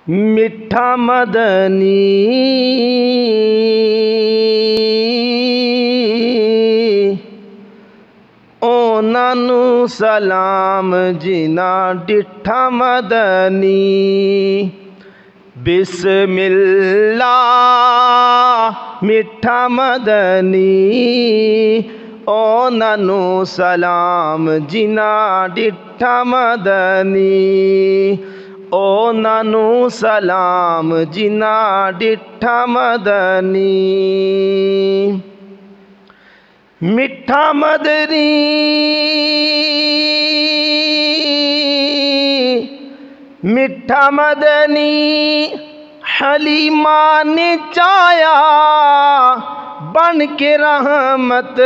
میٹھا مدنی اونا نو سلام جنا ڈٹھا مدنی بسم اللہ میٹھا مدنی اونا نو سلام جنا ڈٹھا مدنی اونا نو سلام جنا ڈٹھا مدنی میٹھا مدنی میٹھا مدنی حلیمہ نے چایا بن کے رحمت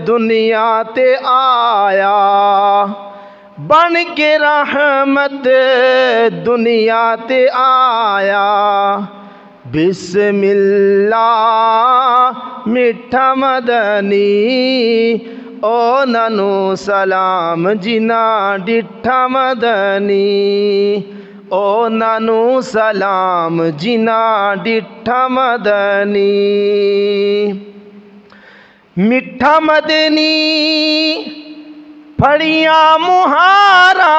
دنیا تے آیا بن کے رحمت دنیا تے آیا بسم اللہ میٹھا مدنی اونا نو سلام جنا ڈٹھا مدنی اونا نو سلام جنا ڈٹھا مدنی میٹھا مدنی پھڑیاں مہارا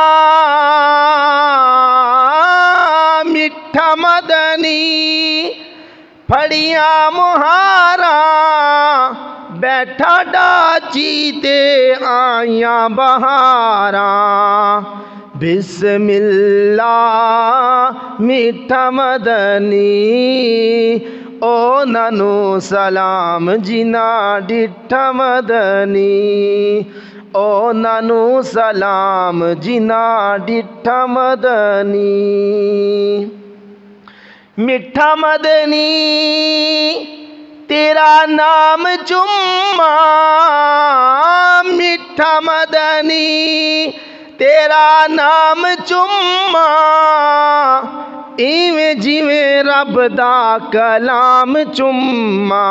میٹھا مدنی پھڑیاں مہارا بیٹھا ڈاچی تے آیاں بہاراں بسم اللہ میٹھا مدنی اونا نو سلام جنا ڈٹھا مدنی اونا نو سلام جنا ڈٹھا مدنی میٹھا مدنی تیرا نام چما میٹھا مدنی تیرا نام چما ایویں جیویں رب دا کلام چما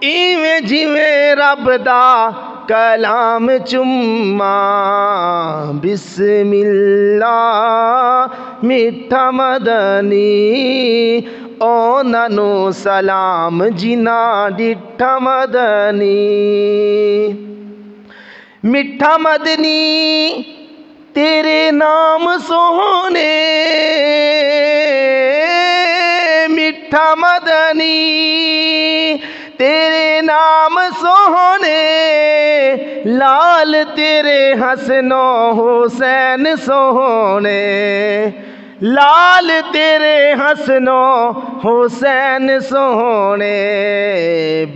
ایویں جیویں رب دا کلام چما بسم اللہ میٹھا مدنی اونا نو سلام جنا ڈٹھا مدنی میٹھا مدنی تیرے نام سونے میٹھا مدنی تیرے نام سونے لال تیرے حسن و حسین سونے لال تیرے حسن و حسین سونے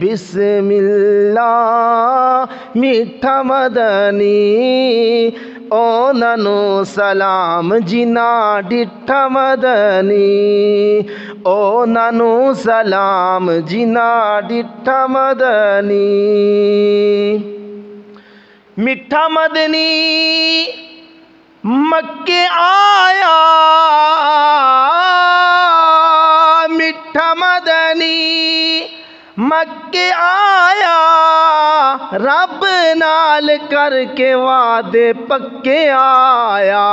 بسم اللہ میٹھا مدنی اونا نو سلام جنا ڈٹھا مدنی اونا نو سلام جنا ڈٹھا مدنی میٹھا مدنی مکے آیا میٹھا مدنی مکے آیا رب نال کر کے وعدے پکے آیا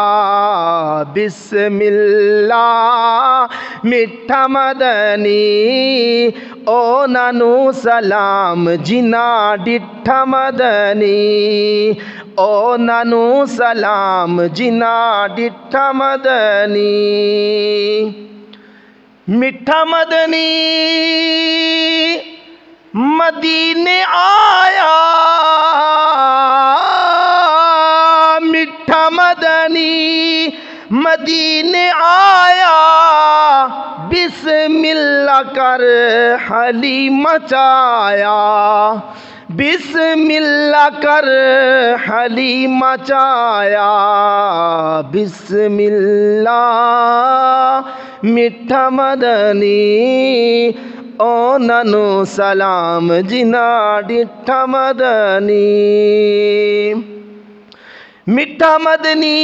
بسم اللہ میٹھا مدنی اونا نو سلام جنا ڈٹھا مدنی اونا نو سلام جنا ڈٹھا مدنی میٹھا مدنی مدینے آیا میٹھا مدنی مدینے آیا بسم اللہ کر حلیمہ چایا بسم اللہ کر حلیمہ چایا بسم اللہ میٹھا مدنی اونا نو سلام جنا ڈٹھا مدنی میٹھا مدنی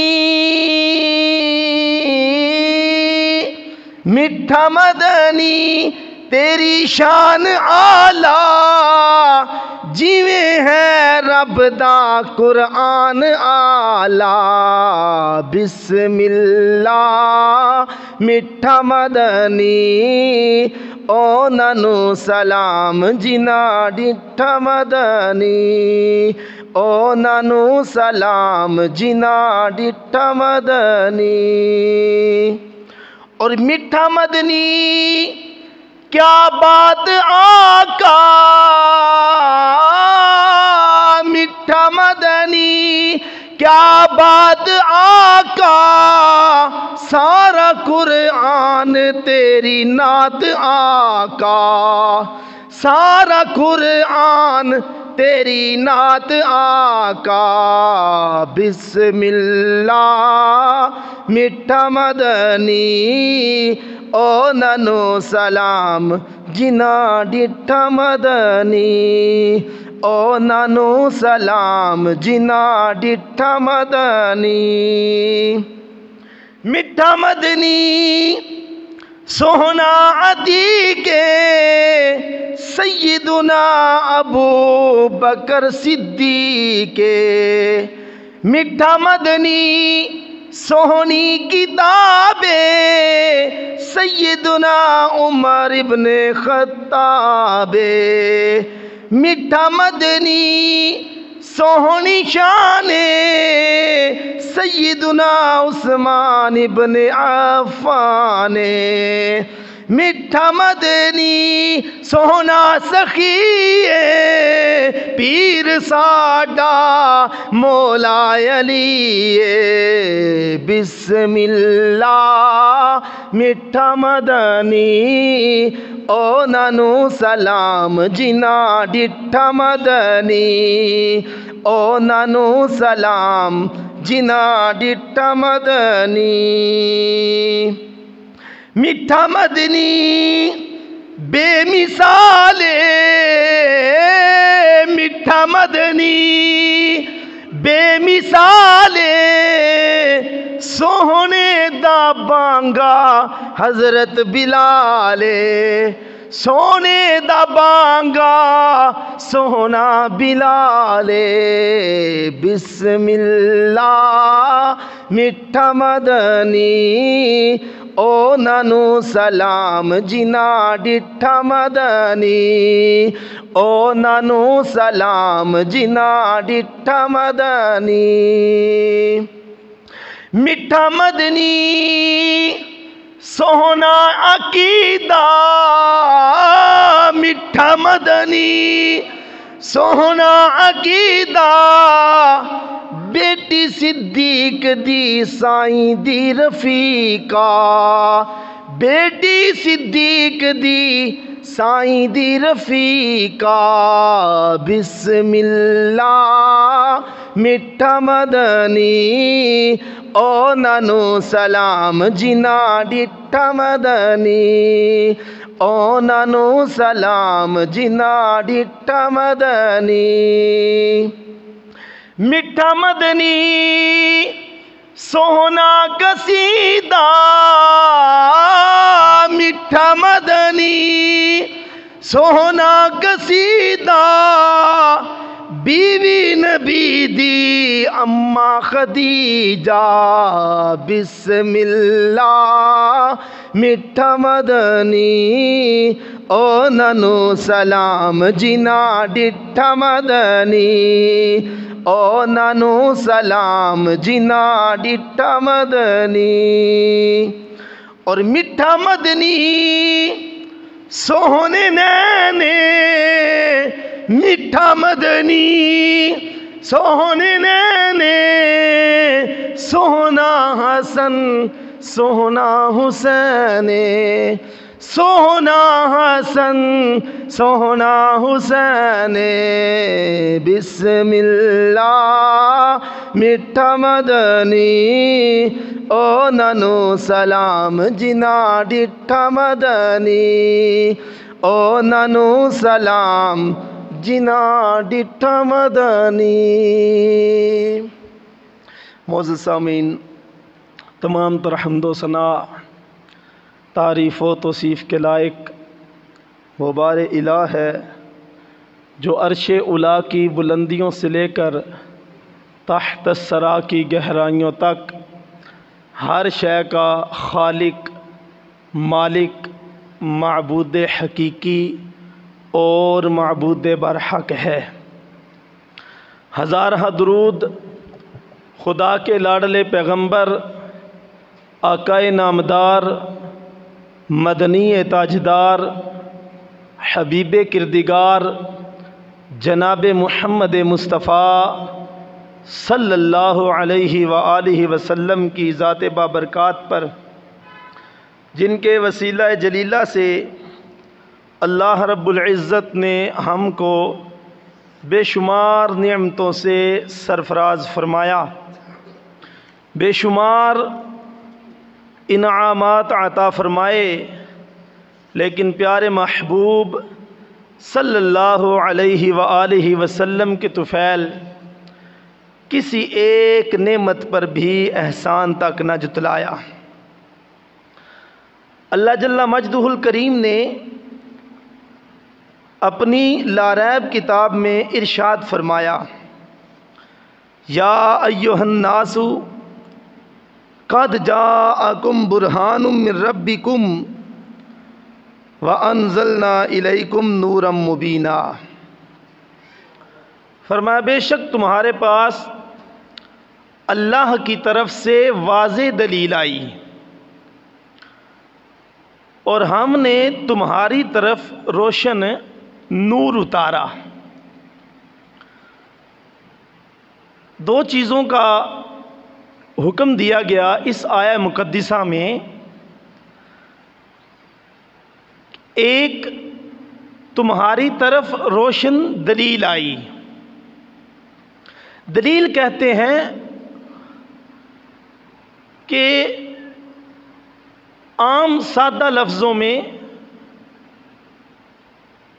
میٹھا مدنی تیری شان آلہ جیویں ہے رب دا قرآن آلہ بسم اللہ میٹھا مدنی اونا نو سلام جنا ڈٹھا مدنی اونا نو سلام جنا ڈٹھا مدنی اور میٹھا مدنی کیا بات آقا میٹھا مدنی کیا بات آقا سارا قرآن تیری نعت آقا سارا قرآن تیری نعت آقا بسم اللہ میٹھا مدنی او ننو سلام جنا ڈٹھا مدنی او ننو سلام جنا ڈٹھا مدنی میٹھا مدنی سوہنا عتیق سیدنا ابو بکر صدیق میٹھا مدنی سوہنی کتاب سیدنا عمر ابن خطاب میٹھا مدنی سوہنی شان سیدنا عثمان ابن عفان میٹھا مدنی سوہنا سخی پیر ساڈا مولا علی بسم اللہ میٹھا مدنی او نانو سلام جنا ڈٹھا مدنی او نانو سلام جنا ڈٹھا مدنی میٹھا مدنی بے مثال میٹھا مدنی بے مثال سوہنے دا بانگا حضرت بلال سونے دا بانگا سونا بلال بسم اللہ میٹھا مدنی او نانو سلام جنا ڈٹھا مدنی او نانو سلام جنا ڈٹھا مدنی میٹھا مدنی سوہنا عقیدہ میٹھا مدنی سوہنا عقیدہ بیٹی صدیق دی سائیں دی رفیقہ بیٹی صدیق دی سائیں دی رفیقہ بسم اللہ میٹھا مدنی او نانو سلام جنا ڈٹھا مدنی او نانو سلام جنا ڈٹھا مدنی میٹھا مدنی سوہنا قصیدہ میٹھا مدنی سوہنا قصیدہ بیوی نبی دی اماں خدیجہ بسم اللہ میٹھا مدنی او نانو سلام جنا ڈٹھا مدنی او نانو سلام جنا ڈٹھا مدنی اور میٹھا مدنی سوہنے نینے میٹھا مدنی سوہنے نینے سوہنا حسن سوہنا حسین سوہنا حسن سوہنا حسین بسم اللہ میٹھا مدنی او نانو سلام جنا ڈٹھا مدنی او نانو سلام جنا ڈٹھا مدنی معزز سامعین، تمام تر حمد و ثنا تعریف و توصیف کے لائق وہ بار الہ ہے جو عرش اولا کی بلندیوں سے لے کر تحت الثری کی گہرائیوں تک ہر شے کا خالق، مالک، معبود حقیقی اور معبود برحق ہے۔ ہزارہ درود خدا کے لاڈلے پیغمبر، آقائے نامدار، مدنی تاجدار، حبیب کردگار جناب محمد مصطفیٰ صلی اللہ علیہ وآلہ وسلم کی ذات بابرکات پر، جن کے وسیلہ جلیلہ سے اللہ رب العزت نے ہم کو بے شمار نعمتوں سے سرفراز فرمایا، بے شمار انعامات عطا فرمائے، لیکن پیارے محبوب صلی اللہ علیہ وآلہ وسلم کے طفیل کسی ایک نعمت پر بھی احسان تک نہ جتلایا۔ اللہ جل مجدہ الکریم نے اپنی لاریب کتاب میں ارشاد فرمایا، یا ایھا الناس قد جاءکم برہان من ربکم وانزلنا الیکم نورا مبینا۔ فرمایا بے شک تمہارے پاس اللہ کی طرف سے واضح دلیل آئی اور ہم نے تمہاری طرف روشن نور اتارا۔ دو چیزوں کا حکم دیا گیا اس آیہ مقدسہ میں، ایک تمہاری طرف روشن دلیل آئی۔ دلیل کہتے ہیں کہ عام سادہ لفظوں میں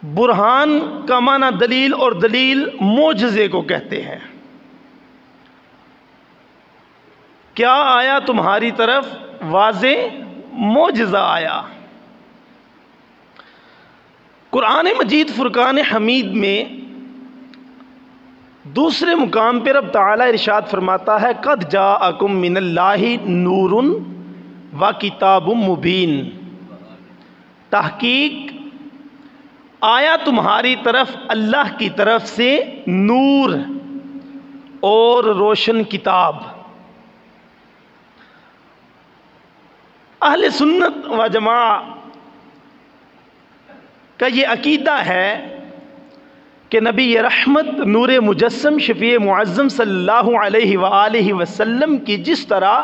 برہان کا معنی دلیل، اور دلیل معجزے کو کہتے ہیں۔ کیا آیا تمہاری طرف؟ واضح معجزہ آیا۔ قرآن مجید فرقان حمید میں دوسرے مقام پر رب تعالیٰ ارشاد فرماتا ہے، قد جاءکم من اللہ نور و کتاب مبین۔ تحقیق آیا تمہاری طرف اللہ کی طرف سے نور اور روشن کتاب۔ اہل سنت و جماعہ کا یہ عقیدہ ہے کہ نبی رحمت نور مجسم شفیع معظم صلی اللہ علیہ وآلہ وسلم کی جس طرح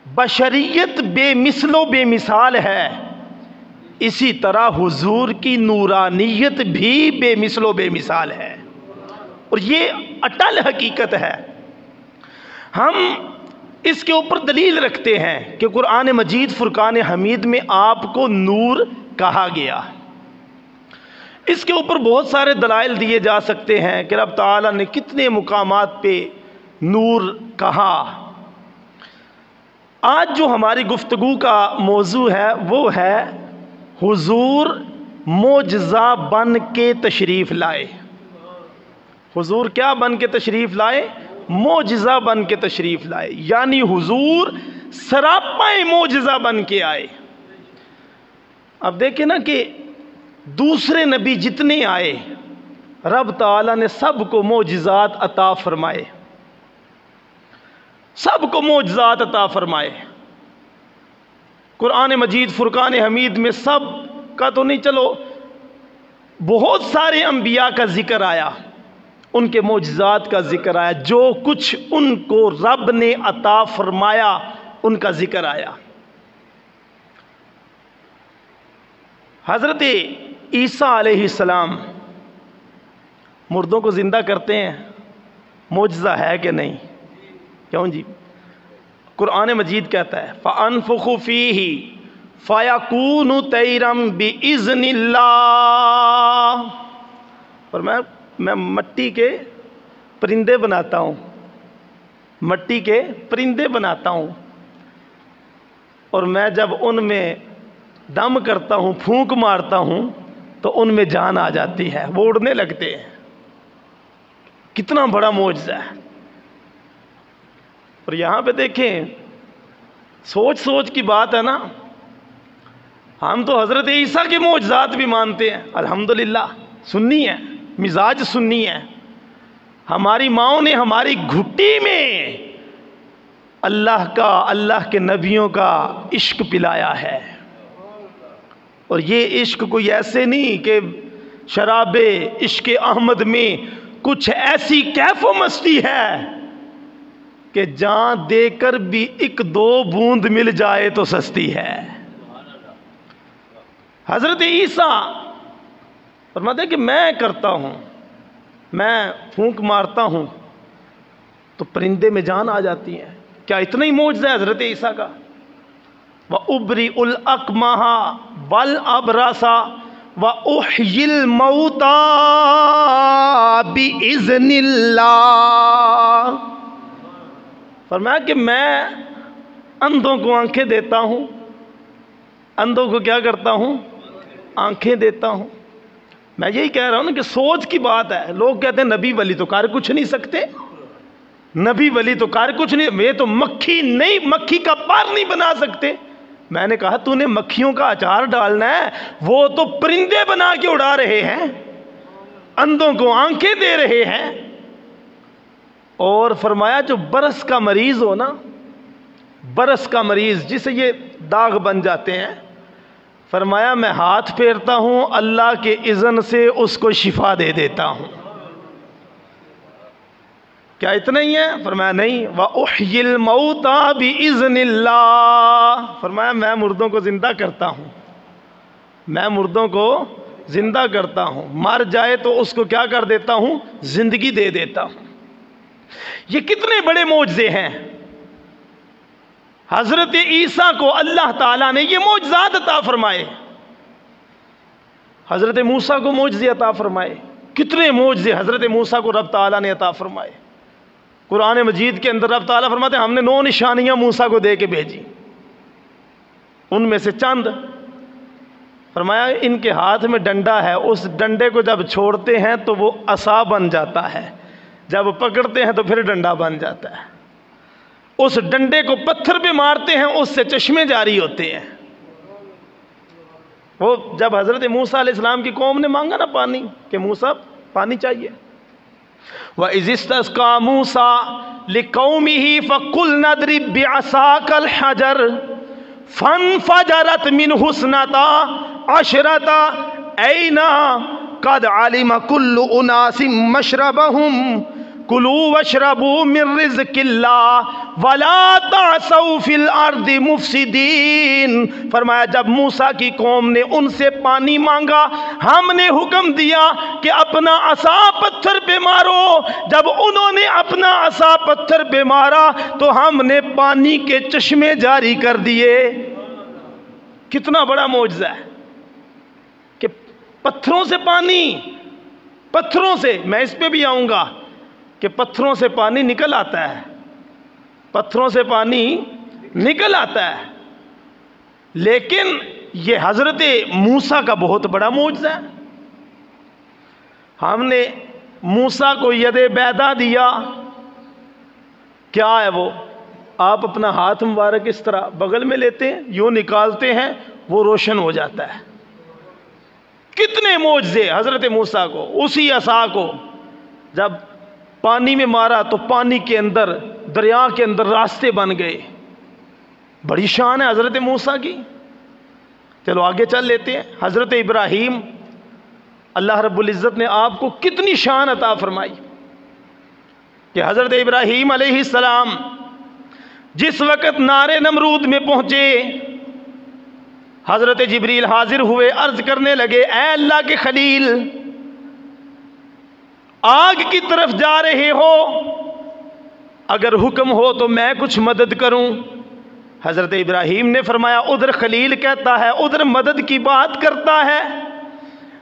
بشریت بے مثل و بے مثال ہے، اسی طرح حضور کی نورانیت بھی بے مثل و بے مثال ہے، اور یہ اٹل حقیقت ہے۔ ہم اس کے اوپر دلیل رکھتے ہیں کہ قرآن مجید فرقان حمید میں آپ کو نور کہا گیا۔ اس کے اوپر بہت سارے دلائل دیے جا سکتے ہیں کہ رب تعالیٰ نے کتنے مقامات پہ نور کہا۔ آج جو ہماری گفتگو کا موضوع ہے وہ ہے حضور معجزہ بن کے تشریف لائے۔ حضور کیا بن کے تشریف لائے؟ معجزہ بن کے تشریف لائے، یعنی حضور سراپا معجزہ بن کے آئے۔ اب دیکھیں نا کہ دوسرے نبی جتنے آئے رب تعالیٰ نے سب کو معجزات عطا فرمائے، سب کو معجزات عطا فرمائے۔ قرآن مجید فرقان حمید میں سب کا تو نہیں، چلو بہت سارے انبیاء کا ذکر آیا، ان کے معجزات کا ذکر آیا، جو کچھ ان کو رب نے عطا فرمایا ان کا ذکر آیا۔ حضرت عیسیٰ علیہ السلام مردوں کو زندہ کرتے ہیں، معجزہ ہے کہ نہیں؟ کیوں جی؟ قرآن مجید کہتا ہے فَأَنفُخُ فِيهِ فَيَكُونُ طَيْرًا بِإِذْنِ اللَّهِ، اور میں مٹی کے پرندے بناتا ہوں، مٹی کے پرندے بناتا ہوں، اور میں جب ان میں دم کرتا ہوں، پھونک مارتا ہوں تو ان میں جان آ جاتی ہے، وہ اڑنے لگتے ہیں۔ کتنا بڑا معجزہ ہے۔ اور یہاں پہ دیکھیں، سوچ کی بات ہے نا، ہم تو حضرت عیسیٰ کے معجزات بھی مانتے ہیں، الحمدللہ سنی ہے، مزاج سنی ہے۔ ہماری ماؤں نے ہماری گھٹی میں اللہ کے نبیوں کا عشق پلایا ہے۔ اور یہ عشق کوئی ایسے نہیں کہ شراب عشق احمد میں کچھ ایسی کیف و مستی ہے کہ جان دے کر بھی ایک دو بوند مل جائے تو سستی ہے۔ حضرت عیسیٰ فرماتے ہیں کہ میں کرتا ہوں، میں پھونک مارتا ہوں تو پرندے میں جان آ جاتی ہے۔ کیا اتنا ہی معجزہ ہے حضرت عیسیٰ کا؟ وَأُبْرِئُ الْأَكْمَحَ وَالْأَبْرَصَ وَأُحْيِي الْمَوْتَى بِإِذْنِ اللَّهِ۔ فرمایا کہ میں اندھوں کو آنکھیں دیتا ہوں، اندھوں کو کیا کرتا ہوں؟ آنکھیں دیتا ہوں۔ میں یہی کہہ رہا ہوں نا کہ سوچ کی بات ہے۔ لوگ کہتے ہیں نبی ولی تو کار کچھ نہیں سکتے، نبی ولی تو کار کچھ نہیں، یہ تو مکھی کا پار نہیں بنا سکتے۔ میں نے کہا تو نے مکھیوں کا اچار ڈالنا ہے، وہ تو پرندے بنا کے اڑا رہے ہیں، اندھوں کو آنکھیں دے رہے ہیں۔ اور فرمایا جو برس کا مریض ہو نا، برس کا مریض جسے یہ داغ بن جاتے ہیں، فرمایا میں ہاتھ پھیرتا ہوں، اللہ کے اذن سے اس کو شفا دے دیتا ہوں۔ کیا اتنا ہی ہے؟ فرمایا نہیں، وَأُحْيِي الْمَوْتَى بِإِذْنِ اللَّهِ۔ فرمایا میں مردوں کو زندہ کرتا ہوں، میں مردوں کو زندہ کرتا ہوں، مر جائے تو اس کو کیا کر دیتا ہوں؟ زندگی دے دیتا ہوں۔ یہ کتنے بڑے معجزے ہیں۔ حضرت عیسیٰ کو اللہ تعالیٰ نے یہ معجزات عطا فرمائے، حضرت موسیٰ کو معجزے عطا فرمائے۔ کتنے معجزے حضرت موسیٰ کو رب تعالیٰ نے عطا فرمائے۔ قرآن مجید کے اندر رب تعالیٰ فرماتے ہیں ہم نے 9 نشانیاں موسیٰ کو دے کے بھیجی، ان میں سے چند فرمایا ان کے ہاتھ میں ڈنڈا ہے، اس ڈنڈے کو جب چھوڑتے ہیں تو وہ عصا بن جاتا ہے، جب پکڑتے ہیں تو پھر ڈنڈا بن جاتا ہے۔ اس ڈنڈے کو پتھر پہ مارتے ہیں، اس سے چشمے جاری ہوتے ہیں۔ وہ جب حضرت موسیٰ علیہ السلام کی قوم نے مانگا نا پانی، کہ موسیٰ پانی چاہیے، وَإِذِ اسْتَسْقَىٰ مُوسَىٰ لِقَوْمِهِ فَقُلْنَا اضْرِب بِّعَصَاكَ الْحَجَرَ فَانْفَجَرَتْ مِنْهُ اثْنَتَا عَشْرَةَ عَيْنًا قَدْ عَلِمَ كُلُّ أُنَاسٍ مَّشْرَبَهُمْ كُلُوا وَاشْرَبُوا مِن رِّزْقِ اللَّهِ وَلَا تَعْثَوْا فِي الْأَرْضِ مُفْسِدِينَ۔ فرمایا جب موسیٰ کی قوم نے ان سے پانی مانگا، ہم نے حکم دیا کہ اپنا عصا پتھر پہ مارو۔ جب انہوں نے اپنا عصا پتھر پہ مارا تو ہم نے پانی کے چشمے جاری کر دیے۔ کتنا بڑا معجزہ ہے کہ پتھروں سے پانی، پتھروں سے، میں اس پہ بھی آؤں گا کہ پتھروں سے پانی نکل آتا ہے، پتھروں سے پانی نکل آتا ہے۔ لیکن یہ حضرت موسیٰ کا بہت بڑا معجزہ ہے۔ ہم نے موسیٰ کو ید بیضا دیا، کیا ہے وہ؟ آپ اپنا ہاتھ مبارک اس طرح بغل میں لیتے ہیں، یوں نکالتے ہیں، وہ روشن ہو جاتا ہے۔ کتنے معجزے حضرت موسیٰ کو، اسی عصا کو جب پانی میں مارا تو پانی کے اندر، دریا کے اندر راستے بن گئے۔ بڑی شان ہے حضرت موسیٰ کی۔ چلو آگے چل لیتے ہیں۔ حضرت ابراہیم، اللہ رب العزت نے آپ کو کتنی شان عطا فرمائی کہ حضرت ابراہیم علیہ السلام جس وقت نار نمرود میں پہنچے، حضرت جبریل حاضر ہوئے، عرض کرنے لگے اے اللہ کے خلیل، آگ کی طرف جا رہے ہو، اگر حکم ہو تو میں کچھ مدد کروں۔ حضرت ابراہیم نے فرمایا ادھر خلیل کہتا ہے، ادھر مدد کی بات کرتا ہے،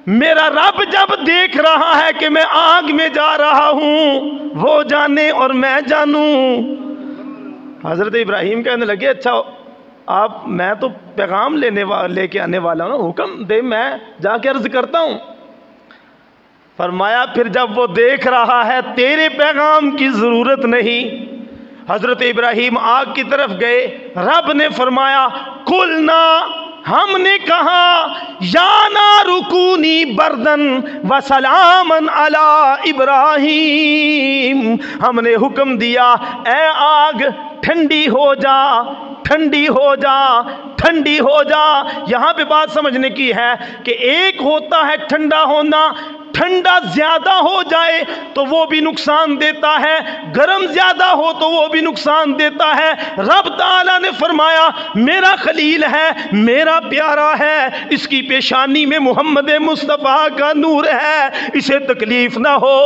میرا رب جب دیکھ رہا ہے کہ میں آگ میں جا رہا ہوں، وہ جانے اور میں جانوں۔ حضرت ابراہیم کہنے لگے اچھا میں تو پیغام لے کے آنے والا ہوں، حکم دے میں جا کے عرض کرتا ہوں۔ فرمایا پھر جب وہ دیکھ رہا ہے تیرے پیغام کی ضرورت نہیں، حضرت ابراہیم آگ کی طرف گئے، رب نے فرمایا قلنا، ہم نے کہا یا نار کونی بردن وسلامن علی ابراہیم، ہم نے حکم دیا اے آگ ٹھنڈی ہو جا، ٹھنڈی ہو جا، ٹھنڈی ہو جا۔ یہاں پہ بات سمجھنے کی ہے کہ ایک ہوتا ہے ٹھنڈا ہونا، ٹھنڈا زیادہ ہو جائے تو وہ بھی نقصان دیتا ہے، گرم زیادہ ہو تو وہ بھی نقصان دیتا ہے۔ رب تعالیٰ نے فرمایا میرا خلیل ہے، میرا پیارا ہے، اس کی پیشانی میں محمد مصطفیٰ کا نور ہے، اسے تکلیف نہ ہو۔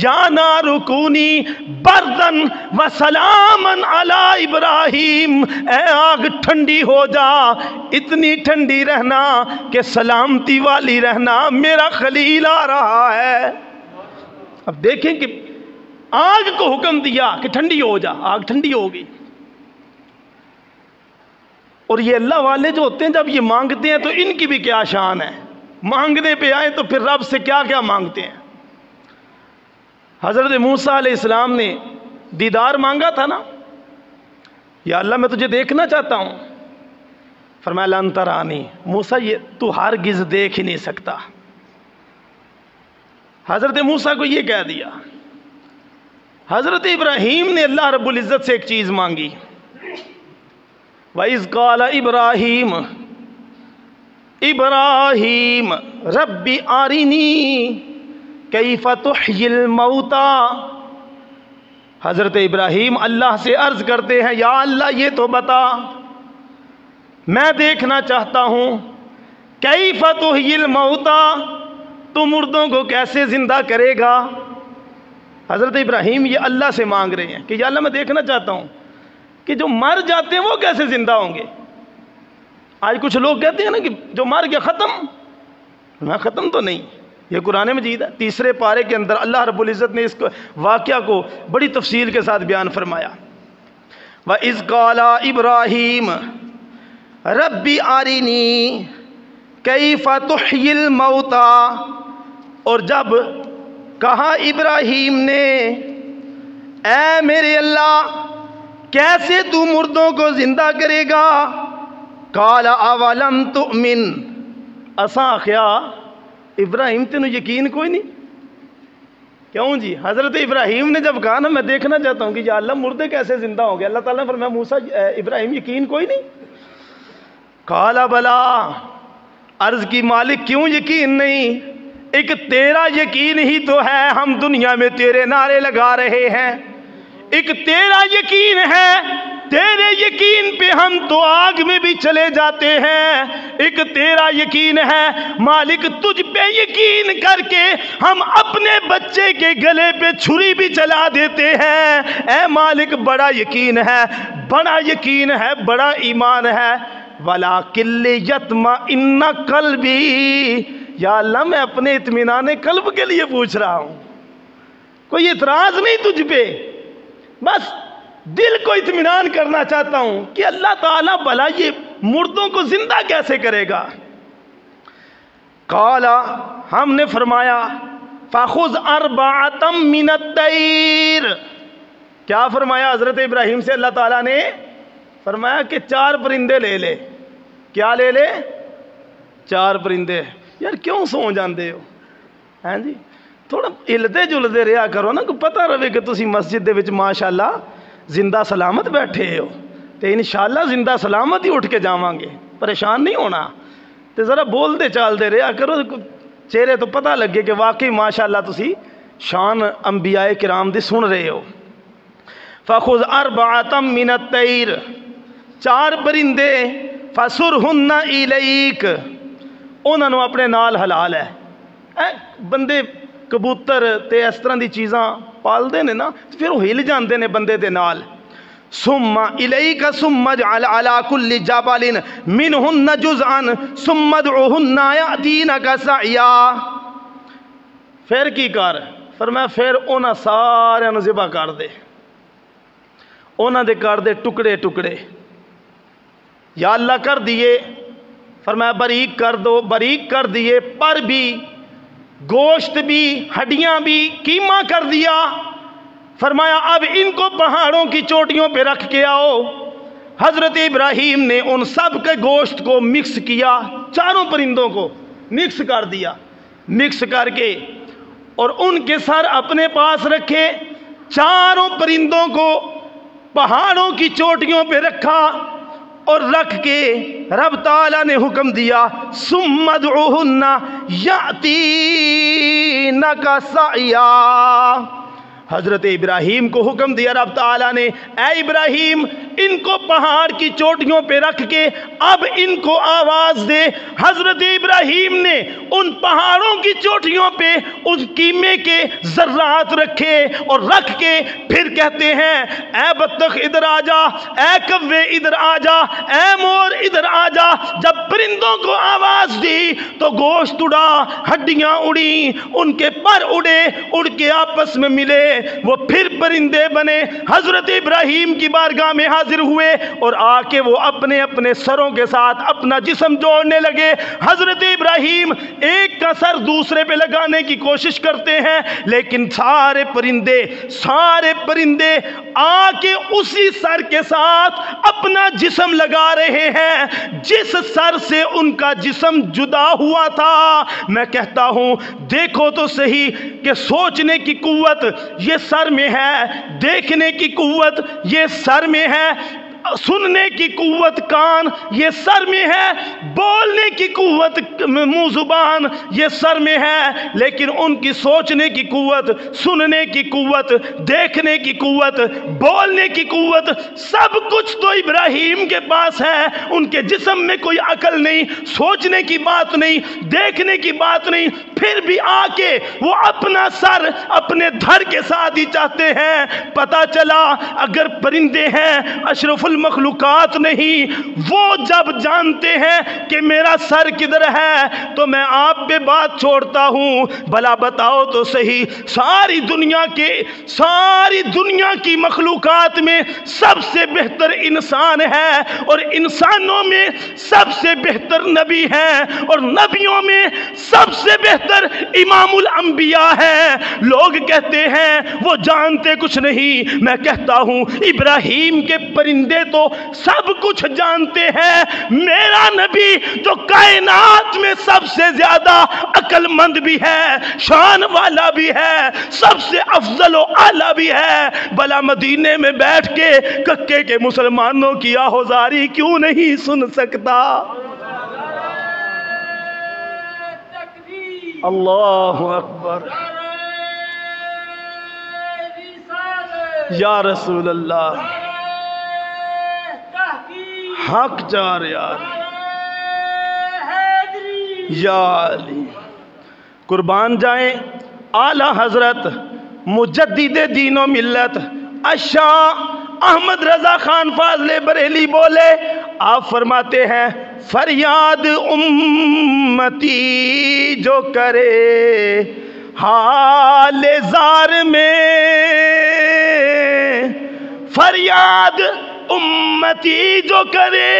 یا نار کونی بردن وسلامن علی ابراہیم، اے آگ ٹھنڈی ہو جا، اتنی ٹھنڈی رہنا کہ سلامتی والی رہنا، میرا خلیل آ رہا ہے۔ اب دیکھیں کہ آگ کو حکم دیا کہ ٹھنڈی ہو جا، آگ ٹھنڈی ہوگی۔ اور یہ اللہ والے جو ہوتے ہیں جب یہ مانگتے ہیں تو ان کی بھی کیا شان ہے، مانگنے پہ آئے تو پھر رب سے کیا کیا مانگتے ہیں۔ حضرت موسیٰ علیہ السلام نے دیدار مانگا تھا نا، یا اللہ میں تجھے دیکھنا چاہتا ہوں، فرمایا لن ترانی، موسیٰ یہ تو ہرگز دیکھ ہی نہیں سکتا۔ حضرت موسیٰ کو یہ کہہ دیا۔ حضرت ابراہیم نے اللہ رب العزت سے ایک چیز مانگی، وَإِذْ قَالَ إِبْرَاهِيمُ ابراہیم رب ارنی کیف تحیی الموتى، حضرت ابراہیم اللہ سے عرض کرتے ہیں یا اللہ یہ تو بتا، میں دیکھنا چاہتا ہوں، کیف تحیی الموتى، تو مردوں کو کیسے زندہ کرے گا۔ حضرت ابراہیم یہ اللہ سے مانگ رہے ہیں کہ یا اللہ میں دیکھنا چاہتا ہوں کہ جو مر جاتے ہیں وہ کیسے زندہ ہوں گے۔ آج کچھ لوگ کہتے ہیں نا کہ جو مر گیا ختم، نہ ختم تو نہیں، یہ قرآن مجید ہے، 3 پارے کے اندر اللہ رب العزت نے اس واقعہ کو بڑی تفصیل کے ساتھ بیان فرمایا۔ وَإِذْ قَالَ إِبْرَاهِيمُ رَبِّ أَرِنِي کیف تحیی الموتى، اور جب کہا ابراہیم نے اے میرے اللہ کیسے تو مردوں کو زندہ کرے گا، قال اولم تؤمن، اساں کیا ابراہیم تینوں یقین کوئی نہیں؟ کیوں جی؟ حضرت ابراہیم نے جب کہا نا میں دیکھنا چاہتا ہوں کہ یا اللہ مردے کیسے زندہ ہوں گے، اللہ تعالیٰ نے فرمایا موسیٰ ابراہیم یقین کوئی نہیں؟ قال بلا، عرض کی مالک کیوں یقین نہیں، ایک تیرا یقین ہی تو ہے، ہم دنیا میں تیرے نعرے لگا رہے ہیں، ایک تیرا یقین ہے، تیرے یقین پہ ہم تو آگ میں بھی چلے جاتے ہیں، ایک تیرا یقین ہے مالک، تجھ پہ یقین کر کے ہم اپنے بچے کے گلے پہ چھری بھی چلا دیتے ہیں، اے مالک بڑا یقین ہے، بڑا یقین ہے، بڑا ایمان ہے۔ وَلَٰكِن لِّيَطْمَئِنَّ قَلْبِي، یا اللہ میں اپنے اطمینان قلب کے لیے پوچھ رہا ہوں، کوئی اعتراض نہیں تجھ پہ، بس دل کو اطمینان کرنا چاہتا ہوں کہ اللہ تعالیٰ بھلا یہ مردوں کو زندہ کیسے کرے گا۔ قال، ہم نے فرمایا فَخُذْ أَرْبَعَةً مِّنَ الطَّيْرِ، کیا فرمایا حضرت ابراہیم سے اللہ تعالیٰ نے؟ فرمایا کہ 4 پرندے لے لے۔ کیا لے لے؟ 4 پرندے۔ یار کیوں سو جاندے ہو؟ ہاں جی تھوڑا ہلدے جلدے رہا کرو نا، کہ پتہ رہے کہ تسی مسجد دے وچ ماشاءاللہ زندہ سلامت بیٹھے ہو، تے انشاءاللہ زندہ سلامت ہی اٹھ کے جاواں گے، پریشان نہیں ہونا، تے ذرا بول دے چال دے رہا کرو، چہرے تو پتہ لگے کہ واقعی ماشاءاللہ تسی شان انبیاء کرام دی سن رہے ہو۔ فَخُذْ أَرْبَعَةً مِّنَ الطَّيْرِ، 4 پرندے، فَسُرْهُنَّ إِلَيْكَ، انہوں نے اپنے نال حلال ہے۔ بندے کبوتر تے اس طرح دی چیزاں پال دے نے نا، پھر وہ ہل جاندے نے بندے دے نال۔ ثم الیک ثم اجعل علی کل جبل منہن جزءا ثم ادعوہن یأتینک سعیا، پھر کی کر؟ فرمایا پھر انہاں سارے نو ذبح کر دے، انہاں دے کر دے ٹکڑے ٹکڑے، یا اللہ کر دیے، فرمایا باریک کر دو، باریک کر دیے، پر بھی، گوشت بھی، ہڈیاں بھی، قیمہ کر دیا۔ فرمایا اب ان کو پہاڑوں کی چوٹیوں پہ رکھ کے آؤ۔ حضرت ابراہیم نے ان سب کے گوشت کو مکس کیا، چاروں پرندوں کو مکس کر دیا، مکس کر کے اور ان کے سر اپنے پاس رکھے، چاروں پرندوں کو پہاڑوں کی چوٹیوں پہ رکھا اور رکھ کے رب تعالیٰ نے حکم دیا ثم ادعوہن یأتینک سعیا۔ حضرت ابراہیم کو حکم دیا رب تعالیٰ نے، اے ابراہیم ان کو پہاڑ کی چوٹیوں پہ رکھ کے اب ان کو آواز دے۔ حضرت ابراہیم نے ان پہاڑوں کی چوٹیوں پہ اس قیمے کے ذرات رکھے اور رکھ کے پھر کہتے ہیں اے بطخ ادھر آ جا، اے کوے ادھر آ جا، اے مور ادھر آ جا۔ جب پرندوں کو آواز دی تو گوشت اڑا، ہڈیاں اڑی، ان کے پر اڑے، اڑ کے آپس میں ملے، وہ پھر پرندے بنے۔ حضرت ابراہیم کی بارگاہ میں حاضر ہوئے اور آ کے وہ اپنے اپنے سروں کے ساتھ اپنا جسم جوڑنے لگے۔ حضرت ابراہیم ایک کا سر دوسرے پہ لگانے کی کوشش کرتے ہیں، لیکن سارے پرندے آ کے اسی سر کے ساتھ اپنا جسم لگا رہے ہیں جس سر سے ان کا جسم جدا ہوا تھا۔ میں کہتا ہوں دیکھو تو صحیح کہ سوچنے کی قوت یہ سر میں ہے، دیکھنے کی قوت یہ سر میں ہے، سننے کی قوت کان یہ سر میں ہے، بولنے کی قوت منہ زبان یہ سر میں ہے، لیکن ان کی سوچنے کی قوت، سننے کی قوت، دیکھنے کی قوت، بولنے کی قوت، سب کچھ تو ابراہیم کے پاس ہے۔ ان کے جسم میں کوئی عقل نہیں، سوچنے کی بات نہیں، دیکھنے کی بات نہیں، پھر بھی آ کے وہ اپنا سر اپنے دھر کے ساتھ ہی چاہتے ہیں۔ پتہ چلا اگر پرندے ہیں اشرف المخلوقات نہیں، وہ جب جانتے ہیں کہ میرا سر کدھر ہے تو میں آپ پہ بات چھوڑتا ہوں، بھلا بتاؤ تو صحیح ساری دنیا کی مخلوقات میں سب سے بہتر انسان ہے، اور انسانوں میں سب سے بہتر نبی ہے، اور نبیوں میں سب سے بہتر امام الانبیاء ہے۔ لوگ کہتے ہیں وہ جانتے کچھ نہیں، میں کہتا ہوں ابراہیم کے پرندے تو سب کچھ جانتے ہیں۔ میرا نبی جو کائنات میں سب سے زیادہ عقل مند بھی ہے، شان والا بھی ہے، سب سے افضل و اعلیٰ بھی ہے، بھلا مدینے میں بیٹھ کے ککے کے مسلمانوں کی آہوزاری کیوں نہیں سن سکتا؟ اللہ اکبر، یا رسول اللہ، حق جار یار، یا علی، قربان جائیں اعلیٰ حضرت مجدد دین و ملت الشاہ احمد رضا خان فاضل بریلی بولے، آپ فرماتے ہیں فریاد امتی جو کرے حال زار میں، فریاد امتی جو کرے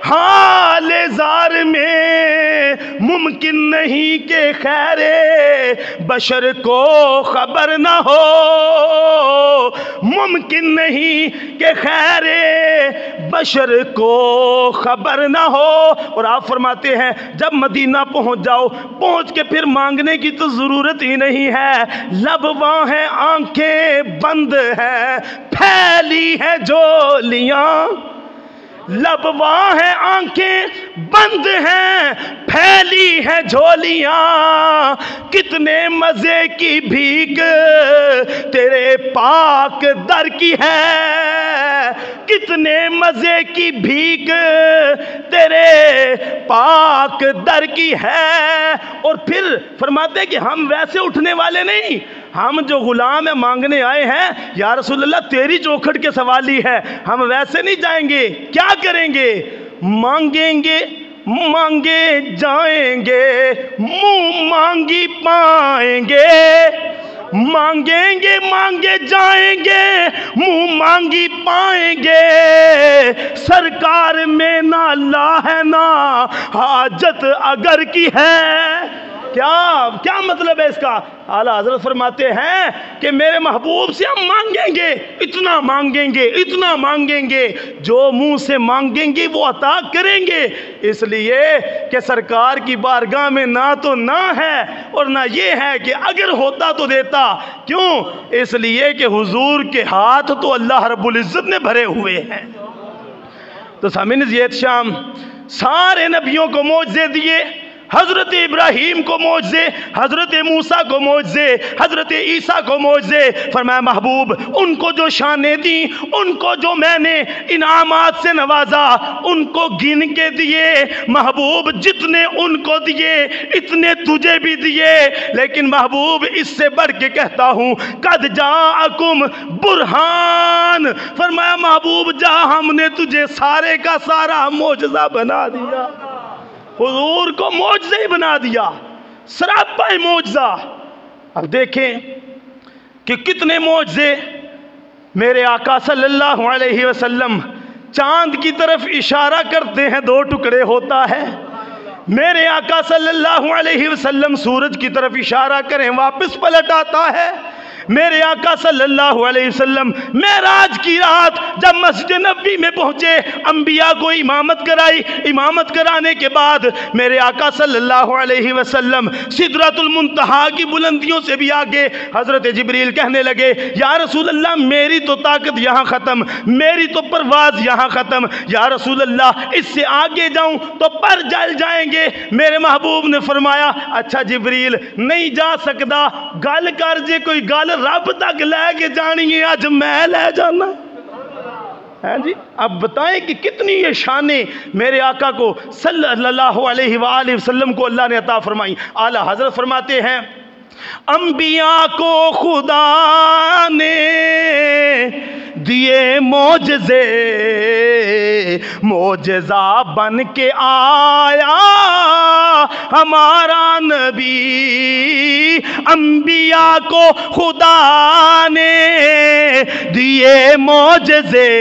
حال زار میں، ممکن نہیں کہ خیر بشر کو خبر نہ ہو، ممکن نہیں کہ خیر بشر کو خبر نہ ہو۔ اور آپ فرماتے ہیں جب مدینہ پہنچ جاؤ، پہنچ کے پھر مانگنے کی تو ضرورت ہی نہیں ہے، لب وہاں ہیں آنکھیں بند ہیں، پھیلی ہیں جولیاں، لب وہاں ہیں آنکھیں بند ہیں، پھیلی ہیں جھولیاں، کتنے مزے کی بھیک تیرے پاک در کی ہے، کتنے مزے کی بھیک تیرے پاک در کی ہے۔ اور پھر فرماتے ہیں کہ ہم ویسے اٹھنے والے نہیں، ہم جو غلام ہیں مانگنے آئے ہیں، یا رسول اللہ تیری چوکھٹ کے سوالی ہے، ہم ویسے نہیں جائیں گے، کیا کریں گے؟ مانگیں گے، مانگے جائیں گے، منہ مانگی پائیں گے، مانگیں گے مانگے جائیں گے، منہ مانگی پائیں گے، سرکار میں نہ اللہ ہے نہ حاجت اگر کی ہے۔ کیا مطلب ہے اس کا؟ اعلیٰ حضرت فرماتے ہیں کہ میرے محبوب سے ہم مانگیں گے، اتنا مانگیں گے، اتنا مانگیں گے، جو منہ سے مانگیں گے وہ عطا کریں گے، اس لیے کہ سرکار کی بارگاہ میں نہ تو نہ ہے اور نہ یہ ہے کہ اگر ہوتا تو دیتا۔ کیوں؟ اس لیے کہ حضور کے ہاتھ تو اللہ رب العزت نے بھرے ہوئے ہیں۔ تو سامعین زیت شام، سارے نبیوں کو معجزے دیے، حضرت ابراہیم کو معجزے، حضرت موسیٰ کو معجزے، حضرت عیسیٰ کو معجزے۔ فرمایا محبوب ان کو جو شانیں دیں، ان کو جو میں نے انعامات سے نوازا، ان کو گن کے دیے محبوب، جتنے ان کو دیے اتنے تجھے بھی دیے۔ لیکن محبوب اس سے بڑھ کے کہتا ہوں قد جاءکم برہان، فرمایا محبوب جہاں ہم نے تجھے سارے کا سارا معجزہ بنا دیا، حضور کو معجزہ ہی بنا دیا، سراپا معجزہ۔ اب دیکھیں کہ کتنے معجزے میرے آقا صلی اللہ علیہ وسلم چاند کی طرف اشارہ کرتے ہیں، 2 ٹکڑے ہوتا ہے۔ میرے آقا صلی اللہ علیہ وسلم سورج کی طرف اشارہ کریں واپس پلٹ آتا ہے۔ میرے آقا صلی اللہ علیہ وسلم معراج کی رات جب مسجد نبوی میں پہنچے، انبیاء کو امامت کرائی، امامت کرانے کے بعد میرے آقا صلی اللہ علیہ وسلم سدرۃ المنتہا کی بلندیوں سے بھی آگے، حضرت جبریل کہنے لگے یا رسول اللہ میری تو طاقت یہاں ختم، میری تو پرواز یہاں ختم، یا رسول اللہ اس سے آگے جاؤں تو پر جل جائیں گے۔ میرے محبوب نے فرمایا اچھا جبریل نہیں جا سکتا، گل کر جے کوئی گل رب تک لے کے جانی ہے، آج میں لے جانا ہے جی۔ اب بتائیں کہ کتنی یہ شانیں میرے آقا کو صلی اللہ علیہ وآلہ وسلم کو اللہ نے عطا فرمائی۔ اعلیٰ حضرت فرماتے ہیں انبیاء کو خدا نے دیے معجزے، معجزہ بن کے آیا ہمارا نبی، انبیاء کو خدا نے دیے معجزے،